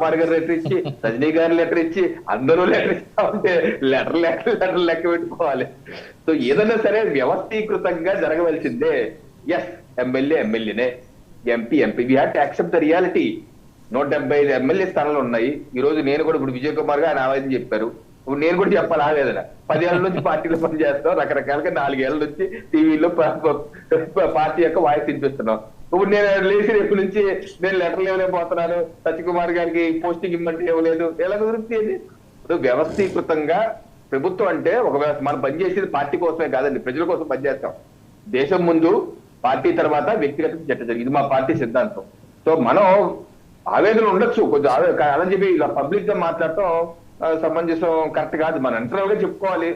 కుమార్ గారు లెటర్ ఇచ్చి, రజనీ గారు లెటర్ ఇచ్చి, అందరూ లెటర్ ఇస్తా ఉంటే లెటర్ లెక్క పెట్టుకోవాలి. సో ఏదైనా సరే వ్యవస్థీకృతంగా జరగవలసిందే. ఎస్, ఎమ్మెల్యేనే, MP. We have to accept the reality. 175 MLA స్థానాలు ఉన్నాయి. ఈ రోజు నేను కూడా ఇప్పుడు విజయ్ కుమార్ గారు ఆవేదన చెప్పారు. ఇప్పుడు నేను కూడా చెప్పాలి ఆవేదన. 10 ఏళ్ల నుంచి పార్టీలో పనిచేస్తాం, రకరకాలుగా 4 ఏళ్ల నుంచి టీవీలో పార్టీ యొక్క వాయిస్ వినిపిస్తున్నాం. ఇప్పుడు నేను లేచి రేపు నుంచి నేను లెటర్లు ఇవ్వలేకపోతున్నాను, సత్యకుమార్ గారికి పోస్టింగ్ ఇమ్మంటే ఇవ్వలేదు, ఎలా కుదురుతుంది? ఇప్పుడు వ్యవస్థీకృతంగా ప్రభుత్వం అంటే ఒక మనం పనిచేసేది పార్టీ కోసమే కాదండి, ప్రజల కోసం పనిచేస్తాం. దేశం ముందు, పార్టీ తర్వాత వ్యక్తిగత చర్చ జరిగింది. ఇది మా పార్టీ సిద్ధాంతం. సో మనం ఆవేదన ఉండొచ్చు కొంచెం, అలా చెప్పి ఇలా పబ్లిక్ గా మాట్లాడటం సమంజసం కరెక్ట్ కాదు. మనం ఇంటర్నల్ గా చెప్పుకోవాలి.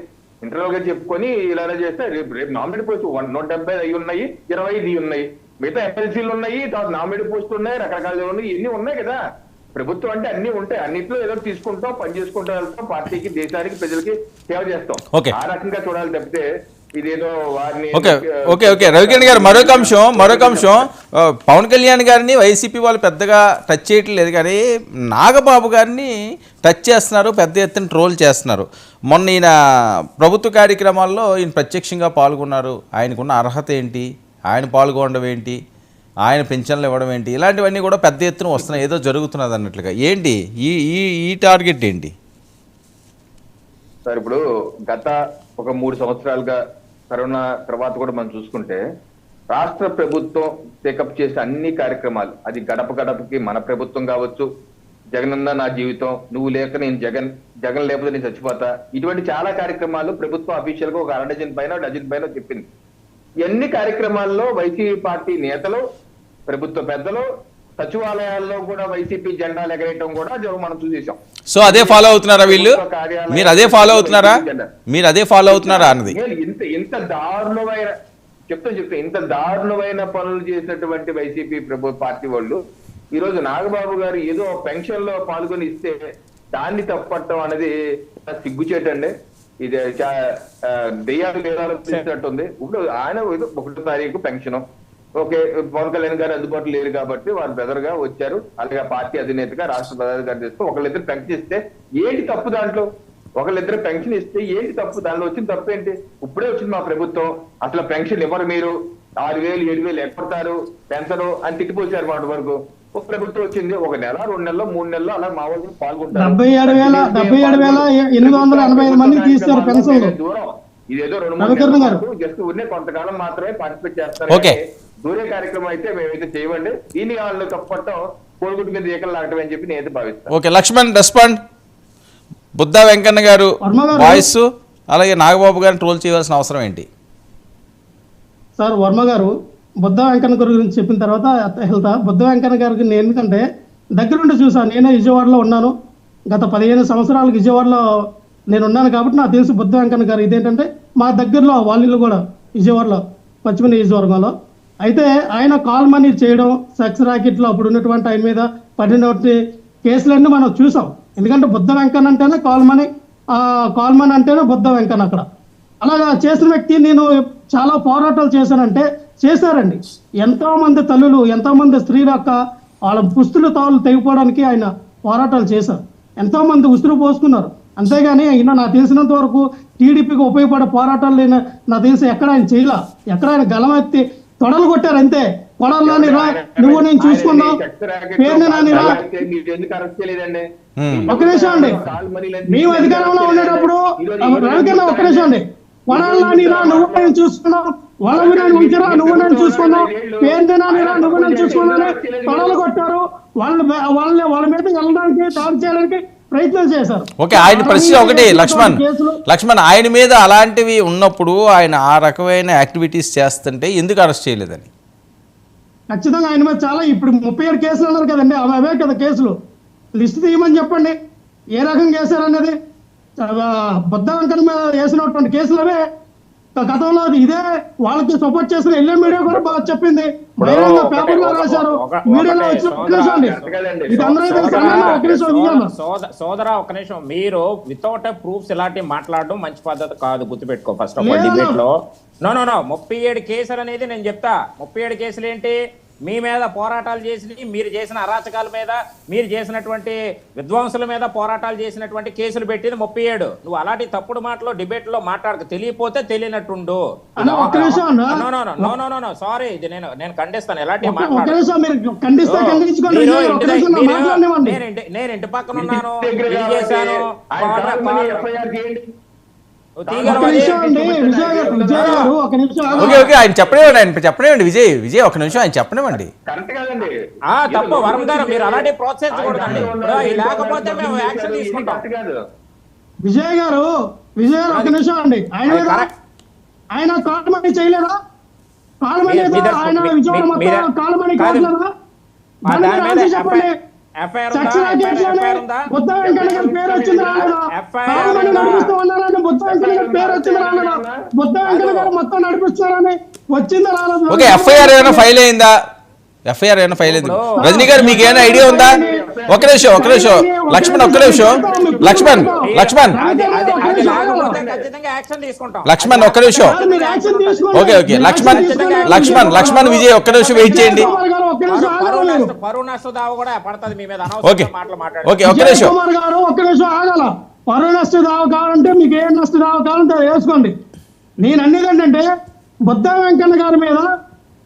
ఇంటర్నల్ గా చెప్పుకొని ఇలానే చేస్తే రేపు నామినేట్ పోస్ట్ 170 అవి ఉన్నాయి, 25 ఉన్నాయి, మిగతా ఎమ్మెల్సీలు ఉన్నాయి, తర్వాత నామినేట్ పోస్టులు ఉన్నాయి, రకరకాల ఉన్నాయి, ఇన్ని ఉన్నాయి కదా. ప్రభుత్వం అంటే అన్ని ఉంటాయి, అన్నింటిలో ఏదో తీసుకుంటాం, పని చేసుకుంటూ వెళ్తాం, పార్టీకి, దేశానికి, ప్రజలకి సేవ చేస్తాం. ఆ రకంగా చూడాలి తప్పితే ఇదేదో వారిని. ఓకే రవికిరణ్ గారు, మరొక అంశం పవన్ కళ్యాణ్ గారిని వైసీపీ వాళ్ళు పెద్దగా టచ్ చేయట్లేదు, కానీ నాగబాబు గారిని టచ్ చేస్తున్నారు, పెద్ద ఎత్తున ట్రోల్ చేస్తున్నారు. మొన్న ఈయన ప్రభుత్వ కార్యక్రమాల్లో ఈయన ప్రత్యక్షంగా పాల్గొన్నారు. ఆయనకున్న అర్హత ఏంటి, ఆయన పాల్గొనడం ఏంటి, ఆయన పెన్షన్లు ఇవ్వడం ఏంటి, ఇలాంటివన్నీ కూడా పెద్ద ఎత్తున వస్తున్నాయి, ఏదో జరుగుతున్నది అన్నట్లుగా. ఏంటి ఈ టార్గెట్ ఏంటి సార్? ఇప్పుడు గత ఒక 3 సంవత్సరాలుగా కరోనా తర్వాత కూడా మనం చూసుకుంటే రాష్ట్ర ప్రభుత్వం టేకప్ చేసే అన్ని కార్యక్రమాలు, అది గడప గడపకి మన ప్రభుత్వం కావచ్చు, జగనన్న నా జీవితం, నువ్వు లేక నేను జగన్ లేకపోతే నేను చచ్చిపోతా, ఇటువంటి చాలా కార్యక్రమాలు ప్రభుత్వం అఫీషియల్ గా ఒక డజన్ పైన చెప్పింది. ఇవన్నీ కార్యక్రమాల్లో వైసీపీ పార్టీ నేతలు, ప్రభుత్వ పెద్దలు, సచివాలయాల్లో కూడా వైసీపీ జెండాలు ఎగరేయటం కూడా మనం చూసేసాం. సో అదే ఫాలో అవుతున్నారా వీళ్ళు? మీరు అదే ఫాలో అవుతున్నారా అన్నది. ఇంత దారుణమైన ఇంత దారుణమైన పనులు చేసినటువంటి వైసీపీ పార్టీ వాళ్ళు ఈ రోజు నాగబాబు గారు ఏదో పెన్షన్ లో పాల్గొని ఇస్తే దాన్ని తప్పట్టడం అనేది సిగ్గుచేటండి. ఇది దెయ్యాలు వేదాలు చేసినట్టుంది. ఇప్పుడు ఆయన 1వ తారీఖు పెన్షన్, ఓకే, పవన్ కళ్యాణ్ గారు అందుబాటులో లేరు కాబట్టి వారు బ్రదర్ గా వచ్చారు, అలాగే పార్టీ అధినేతగా రాష్ట్ర ప్రధాని గారు చేస్తూ ఒకళ్ళిద్దరు పెన్షన్ ఇస్తే ఏంటి తప్పు దాంట్లో? ఒకళ్ళిద్దరు పెన్షన్ ఇస్తే ఏంటి తప్పు? దానిలో వచ్చిన తప్పు ఏంటి? ఇప్పుడే వచ్చింది మా ప్రభుత్వం, అసలు పెన్షన్ ఇవ్వరు, మీరు 6,000 7,000 ఎక్కడతారు పెన్షన్ అని తిట్టిపోసారు. మాట వరకు ఒక ప్రభుత్వం వచ్చింది, 1 నెల 2 నెలలు 3 నెలలు అలా మా వాళ్ళు పాల్గొంటారు. 77,785 మందికి తీస్తారు పెన్షన్. దూరం ఇదేదో 2-3 నెలలు జస్ట్ ఉన్నే కొంతకాలం మాత్రమే పార్టిసిపేట్ చేస్తారు. దూరే కార్యక్రమం అయితే మేమైతే చేయమండి. దీన్ని వాళ్ళు తప్పట్టం కోడిగుడ్డు మీద ఏకలు లాగటం అని చెప్పి నేనైతే భావిస్తాను. Okay, Laxman respond. బుద్ధా వెంకన్న గారు వాయిస్, అలాగే నాగబాబు గారిని ట్రోల్ చేయవలసిన అవసరం ఏంటి? సార్ వర్మ గారు బుద్ధ వెంకన్న గారి గురించి చెప్పిన తర్వాత బుద్ధ వెంకన్న గారికి నేను ఎందుకంటే దగ్గరుండి చూసాను. నేనే విజయవాడలో ఉన్నాను, గత 15 సంవత్సరాలకు విజయవాడలో నేను ఉన్నాను కాబట్టి నాకు తెలుసు బుద్ధ వెంకన్న గారు. ఇదేంటంటే మా దగ్గరలో వాళ్ళు కూడా విజయవాడలో పశ్చిమ నియోజకవర్గంలో. అయితే ఆయన కాల్ మనీ చేయడం, సెక్స్ ర్యాకెట్లో అప్పుడు ఉన్నటువంటి ఆయన మీద పడినటువంటి కేసులన్నీ మనం చూసాం. ఎందుకంటే బుద్ధ వెంకన్న అంటేనే కాల్ మనీ అంటేనే బుద్ధ వెంకన్న. అక్కడ అలాగా చేసిన వ్యక్తి నేను చాలా పోరాటాలు చేశానంటే చేశారండి. ఎంతో మంది తల్లులు, ఎంతో మంది స్త్రీల యొక్క వాళ్ళ పుస్తులు తాళ్ళు తెగిపోవడానికి ఆయన పోరాటాలు చేశారు. ఎంతో మంది ఉసురు పోసుకున్నారు. అంతేగాని ఈయన నాకు తెలిసినంత వరకు టీడీపీకి ఉపయోగపడే పోరాటాలు నాకు తెలిసి ఎక్కడ ఆయన చేయలే. ఎక్కడ ఆయన గలమెత్తి తొడలు కొట్టారు అంతే. కొడాలని రా, నువ్వు నేను చూసుకున్నావు, పేరుని నాని రా. ఒక నిమిషం అండి, మేము అధికారంలో ఉండేటప్పుడు రవికన్నా ఒక్క నిమిషం అండి, కొడాలని రా, నువ్వు నేను చూసుకున్నావు, వాళ్ళని నేను ఉంచరా, నువ్వు నేను చూసుకున్నావు, పేరుని నాని రా, నువ్వు నేను చూసుకున్నాను, తొడలు కొట్టారు. వాళ్ళ మీద వెళ్ళడానికి, దాడి చేయడానికి ప్రయత్నం చేశారు. ఓకే, ఆయన ప్రశ్న ఒకటి లక్ష్మణ్, ఆయన మీద అలాంటివి ఉన్నప్పుడు ఆయన ఆ రకమైన యాక్టివిటీస్ చేస్తుంటే ఎందుకు అరెస్ట్ చేయలేదని? ఖచ్చితంగా ఆయన మీద చాలా, ఇప్పుడు 37 కేసులు అన్నారు కదండి, అవే కదా కేసులు. లిస్ట్ తీయమని చెప్పండి ఏ రకంగా వేశారన్నది. బుద్ధ వెంకన్న మీద వేసినటువంటి కేసులు అవే. గతంలో ఇదే వాళ్ళకి సపోర్ట్ చేసిన ఎల్ఏ మీడియా కూడా బాగా చెప్పింది, పేపర్లో రాశారు, మీడియాలో వచ్చిన. సోదరా ఒక నిమిషం, మీరు వితౌట్ ప్రూఫ్స్ ఇలాంటివి మాట్లాడడం మంచి పద్ధతి కాదు, గుర్తుపెట్టుకో. ఫస్ట్ ఆఫ్ ఆల్ డిబేట్ లో 37 కేసులు అనేది నేను చెప్తా. 37 కేసులు ఏంటి? మీ మీద పోరాటాలు చేసి మీరు చేసిన అరాచకాల మీద మీరు చేసినటువంటి విద్వాంసుల మీద పోరాటాలు చేసినటువంటి కేసులు పెట్టింది 37. నువ్వు అలాంటి తప్పుడు మాటలో డిబేట్ లో మాట్లాడక, తెలియపోతే తెలియనట్టుండు. సారీ, ఇది నేను ఖండిస్తాను. ఎలాంటి నేను ఇంటి పక్కన ఉన్నాను, ఇది చేశాను. ఆయన చెప్పనివ్వండి విజయ్ ఒక నిమిషం ఆయన చెప్పనివ్వండి. తప్పు వరం గారు, మీరు అలాంటి ప్రోత్సహించకూడదండి. లేకపోతే మేము యాక్షన్ తీసుకుంటాం. విజయ్ గారు ఒక నిమిషం అండి. ఆయన కాల్మనీ చేయలేదా? కాల్మనీ ఆయన విజయవాడ మొత్తం కాల్మనీ కాల్లేదా? చెప్పండి. బుద్ధ వెంకన్న గారి పేరు వచ్చింది రాలేదా? కాల్మనీ నడిపిస్తూ ఉన్నారని బుద్ధ వెంకన్న గారి పేరు వచ్చింది రాలేదా? బుద్ధ వెంకన్న గారు మొత్తం నడిపిస్తున్నారని వచ్చిందా రాలేదు? ఓకే, ఎఫ్ఐఆర్ ఏమైనా ఫైల్ అయిందా? రజనీ గారు మీకు ఏమైనా ఐడియా ఉందా? ఒక నిమిషం లక్ష్మణ్ ఒక్క నిమిషం ఓకే లక్ష్మణ్ విజయ్ ఒక్క నిమిషం వెయిట్ చేయండి. ఓకే ఒక్క నిమిషం ఆగాల. పరువు నష్ట దావా కావాలంటే మీకు ఏ నష్ట దావా కావాలంటే వేసుకోండి. నేను అనేది ఏంటంటే బుద్ధ వెంకన్న గారి మీద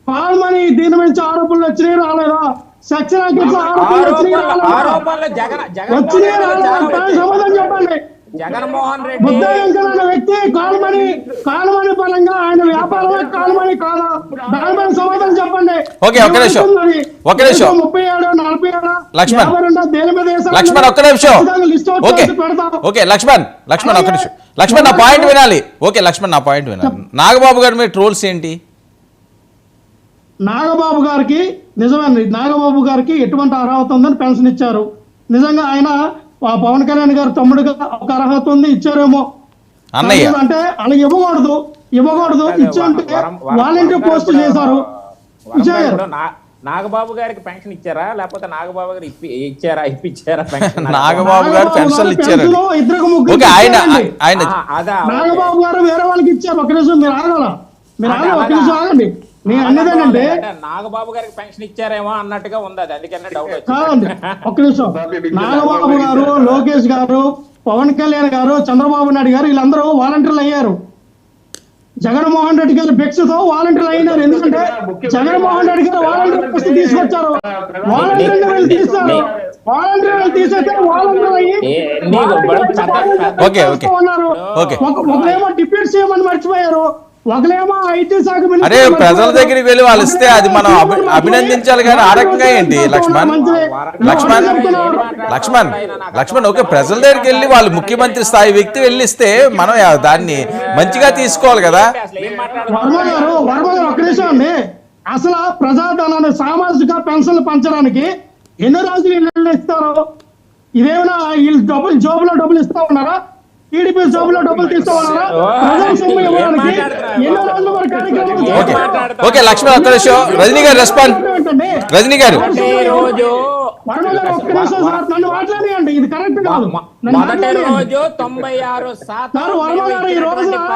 కాల్మనీ దీని నుంచి ఆరోపణలు వచ్చినాయి రాలేదా? సమాధానం చెప్పండి. జగన్మోహన్ రెడ్డి బుద్ధ వెంకన్న అనే వ్యక్తి కాల్మనీ పరంగా ఆయన వ్యాపారమే కాల్మనీ కాదా? దానిపైన సమాధానం చెప్పండి. 37, 47, లక్ష్మణ్ ఒక్క నిమిషం. ఓకే లక్ష్మణ్ ఒక్క నిమిషం. లక్ష్మణ్ నా పాయింట్ వినాలి. నాగబాబు గారి మీద ట్రోల్స్ ఏంటి? నాగబాబు గారికి నిజమేనండి, నాగబాబు గారికి ఎటువంటి అర్హత ఉందని పెన్షన్ ఇచ్చారు. నిజంగా ఆయన పవన్ కళ్యాణ్ గారు తమ్ముడుగా ఒక అర్హత ఉంది, ఇచ్చారేమో అన్నయ్య. అంటే అలా ఇవ్వకూడదు ఇచ్చారంటే వాలంటీర్ పోస్ట్ చేశారు. నాగబాబు గారికి పెన్షన్ ఇచ్చారా, లేకపోతే నాగబాబు గారు ఇప్పించారా? నాగబాబు గారు పెన్షన్ ఇచ్చారు. నాగబాబు గారు వేరే వాళ్ళకి ఇచ్చారు. ఒక నిమిషం మీరు ఆగండి. నేను అనేదేనంటే నాగబాబు గారికి పెన్షన్ ఇచ్చారేమో అన్నట్టుగా ఉంది, అది అందుకనే డౌట్ కాదండి. ఒక్క నిమిషం. నాగబాబు గారు, లోకేష్ గారు, పవన్ కళ్యాణ్ గారు, చంద్రబాబు నాయుడు గారు వీళ్ళందరూ వాలంటీర్లు అయ్యారు. జగన్మోహన్ రెడ్డి గారు భిక్షతో వాలంటీర్లు అయినారు. ఎందుకంటే జగన్మోహన్ రెడ్డి గారు వాలంటీర్ తీసుకొచ్చారు. వాలంటీర్లు తీసేస్తే ఒకరేమో డిప్యూటీ సీఎం అని మర్చిపోయారు, ఒకలేమో ఐటీ శాఖ. అరే ప్రజల దగ్గరికి వెళ్ళి వాళ్ళు ఇస్తే అది మనం అభినందించాలి కానీ ఆ రకంగా ఏంటి? లక్ష్మణ్ ఓకే, ప్రజల దగ్గరికి వెళ్ళి వాళ్ళు ముఖ్యమంత్రి స్థాయి వ్యక్తి వెళ్ళిస్తే మనం దాన్ని మంచిగా తీసుకోవాలి కదా. వర్మ గారు ఒక నిమిషం అండి. అసలు ప్రజాధనాన్ని సామాజిక పెన్షన్లు పంచడానికి ఎన్ని రోజులు ఇళ్ళు ఇస్తారు? ఇదేమైనా వీళ్ళు జోబులో డబ్బులు ఇస్తా ఉన్నారా? టీడీపీ జోబులో డబ్బులు తీస్తా ఉన్నారా? ప్రజల సొమ్ము ఇవ్వడానికి ఎన్నో రోజుల వరకు కార్యక్రమం. ఓకే లక్ష్మణ్ ఒక్క నిమిషం. రజనీ గారు రెస్పాండ్. రజనీ గారు నన్ను మాట్లాడియండి, ఇది కరెక్ట్ కాదు. మొదటి రోజు 96%